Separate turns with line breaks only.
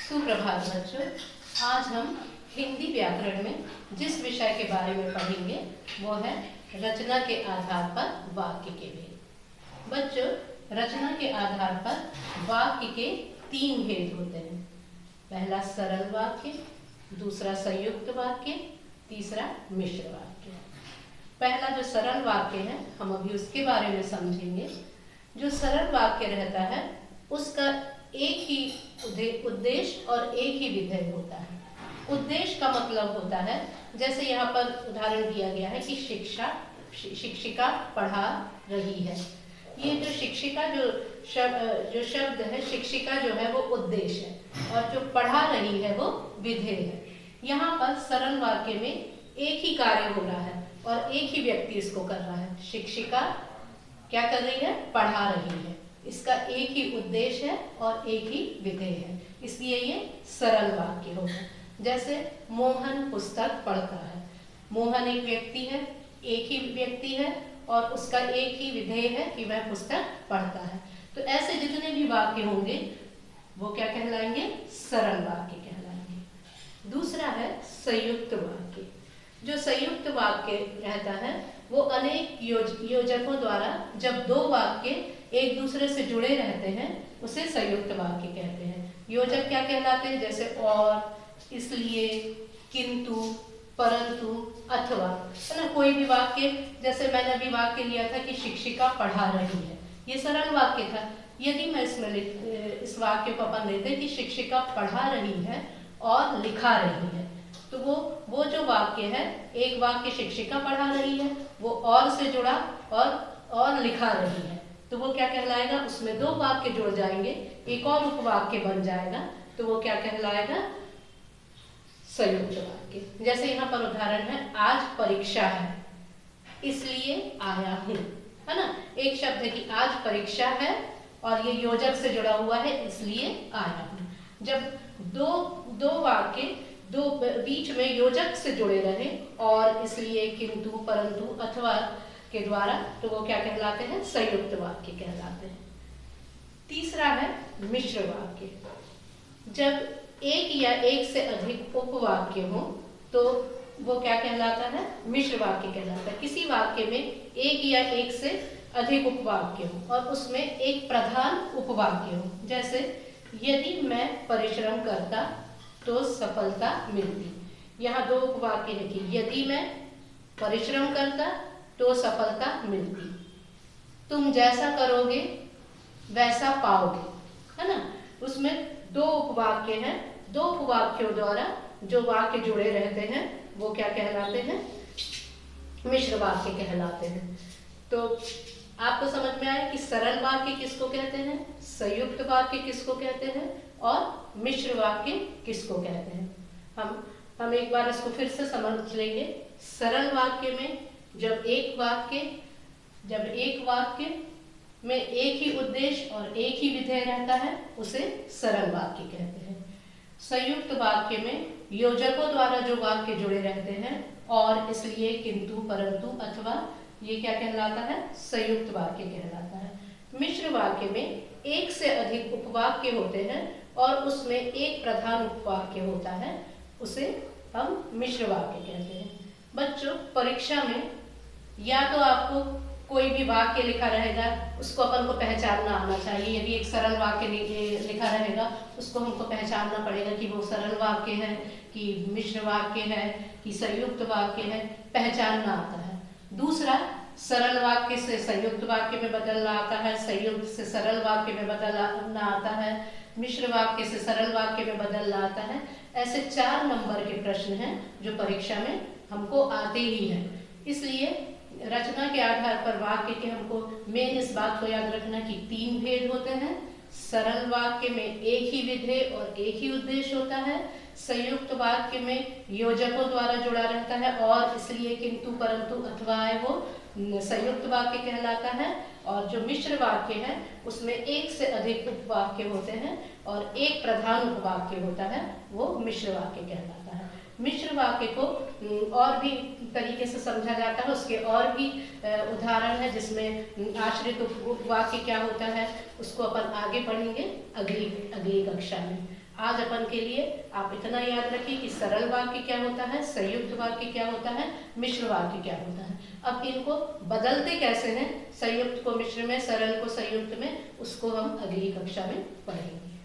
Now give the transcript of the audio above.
सुप्रभात बच्चों। आज हम हिंदी व्याकरण में जिस विषय के बारे में पढ़ेंगे वो है रचना के आधार पर वाक्य के भेद। बच्चों, रचना के आधार पर वाक्य के 3 भेद होते हैं। पहला सरल वाक्य, दूसरा संयुक्त वाक्य, तीसरा मिश्र वाक्य। पहला जो सरल वाक्य है हम अभी उसके बारे में समझेंगे। जो सरल वाक्य रहता है उसका एक ही उद्देश्य और एक ही विधेय होता है। उद्देश्य का मतलब होता है, जैसे यहाँ पर उदाहरण दिया गया है कि शिक्षिका पढ़ा रही है। ये जो शिक्षिका जो शब्द है, शिक्षिका जो है वो उद्देश्य है और जो पढ़ा रही है वो विधेय है। यहाँ पर सरल वाक्य में एक ही कार्य हो रहा है और एक ही व्यक्ति इसको कर रहा है। शिक्षिका क्या कर रही है? पढ़ा रही है। इसका एक ही उद्देश्य है और एक ही विधेय है, इसलिए ये सरल वाक्य होगा। जैसे मोहन पुस्तक पढ़ता है। मोहन एक व्यक्ति है, एक ही व्यक्ति है और उसका एक ही विधेय है कि वह पुस्तक पढ़ता है। तो ऐसे जितने भी वाक्य होंगे वो क्या कहलाएंगे? सरल वाक्य कहलाएंगे। दूसरा है संयुक्त वाक्य। जो संयुक्त वाक्य रहता है वो अनेक योजकों द्वारा, जब 2 वाक्य एक दूसरे से जुड़े रहते हैं उसे संयुक्त वाक्य कहते हैं। योजक क्या कहलाते हैं? जैसे और, इसलिए, किंतु, परंतु, अथवा, है ना। कोई भी वाक्य, जैसे मैंने अभी वाक्य लिया था कि शिक्षिका पढ़ा रही है, ये सरल वाक्य था। यदि मैं इसमें इस वाक्य को अपन लेते कि शिक्षिका पढ़ा रही है और लिखा रही है, तो वो जो वाक्य है, एक वाक्य शिक्षिका पढ़ा रही है, वो और से जुड़ा और लिखा रही है, तो वो क्या कहलाएगा? उसमें 2 वाक्य जुड़ जाएंगे, एक और उपवाक्य बन जाएगा, तो वो क्या कहलाएगा? संयुक्त वाक्य। जैसे यहाँ पर उदाहरण है, आज परीक्षा है इसलिए आया हूँ, है ना। एक शब्द है कि आज परीक्षा है और ये योजक से जुड़ा हुआ है, इसलिए आया हूँ। जब दो वाक्य बीच में योजक से जुड़े रहे और, इसलिए, किंतु, परंतु, अथवा के द्वारा, तो वो क्या कहलाते हैं? संयुक्त वाक्य कहलाते हैं। तीसरा है मिश्र वाक्य। जब एक या एक से अधिक उपवाक्य हो तो वो क्या कहलाता है? मिश्र वाक्य कहलाता है। किसी वाक्य में एक या एक से अधिक उपवाक्य हो और उसमें एक प्रधान उपवाक्य हो। जैसे, यदि मैं परिश्रम करता तो सफलता मिलती। यहाँ 2 उपवाक्य है कि यदि मैं परिश्रम करता तो सफलता मिलती, तुम जैसा करोगे वैसा पाओगे, है ना। उसमें 2 उपवाक्य हैं। 2 उपवाक्यों द्वारा जो वाक्य जुड़े रहते हैं वो क्या कहलाते हैं? मिश्र वाक्य कहलाते हैं। तो आपको समझ में आया कि सरल वाक्य किसको कहते हैं, संयुक्त वाक्य किसको कहते हैं और मिश्र वाक्य किसको कहते हैं। हम एक बार इसको फिर से समझ लेंगे। सरल वाक्य में जब एक वाक्य में एक ही उद्देश्य और एक ही विधेय रहता है उसे सरल वाक्य कहते हैं। संयुक्त वाक्य में योजकों द्वारा जो वाक्य जुड़े रहते हैं, और, इसलिए, किंतु, परंतु, अथवा, ये क्या कहलाता है? संयुक्त वाक्य कहलाता है। मिश्र वाक्य में एक से अधिक उपवाक्य होते हैं और उसमें एक प्रधान उपवाक्य होता है, उसे हम मिश्र वाक्य कहते हैं। बच्चों, परीक्षा में या तो आपको कोई भी वाक्य लिखा रहेगा उसको अपन को पहचानना आना चाहिए। यदि एक सरल वाक्य लिखा रहेगा उसको हमको पहचानना पड़ेगा कि वो सरल वाक्य है कि मिश्र वाक्य है कि संयुक्त वाक्य है, पहचानना आता है। दूसरा, सरल वाक्य से संयुक्त वाक्य में बदलना आता है, संयुक्त से सरल वाक्य में बदलना आता है, मिश्र वाक्य से सरल वाक्य में बदलना आता है। ऐसे 4 नंबर के प्रश्न हैं जो परीक्षा में हमको आते ही हैं। इसलिए रचना के आधार पर वाक्य के हमको मेन इस बात को याद रखना कि 3 भेद होते हैं। सरल वाक्य में एक ही विधेय और एक ही उद्देश्य होता है। संयुक्त वाक्य में योजकों द्वारा जुड़ा रहता है और, इसलिए, किंतु, परंतु, अथवा है वो संयुक्त वाक्य कहलाता है। और जो मिश्र वाक्य है उसमें एक से अधिक उपवाक्य होते हैं और एक प्रधान उपवाक्य होता है, वो मिश्र वाक्य कहलाता है। मिश्र वाक्य को और भी तरीके से समझा जाता है, उसके और भी उदाहरण है जिसमें आश्रित उपवाक्य क्या होता है उसको अपन आगे पढ़ेंगे अगली कक्षा में। आज अपन के लिए आप इतना याद रखिए कि सरल वाक्य क्या होता है, संयुक्त वाक्य क्या होता है, मिश्र वाक्य क्या होता है। अब इनको बदलते कैसे हैं, संयुक्त को मिश्र में, सरल को संयुक्त में, उसको हम अगली कक्षा में पढ़ेंगे।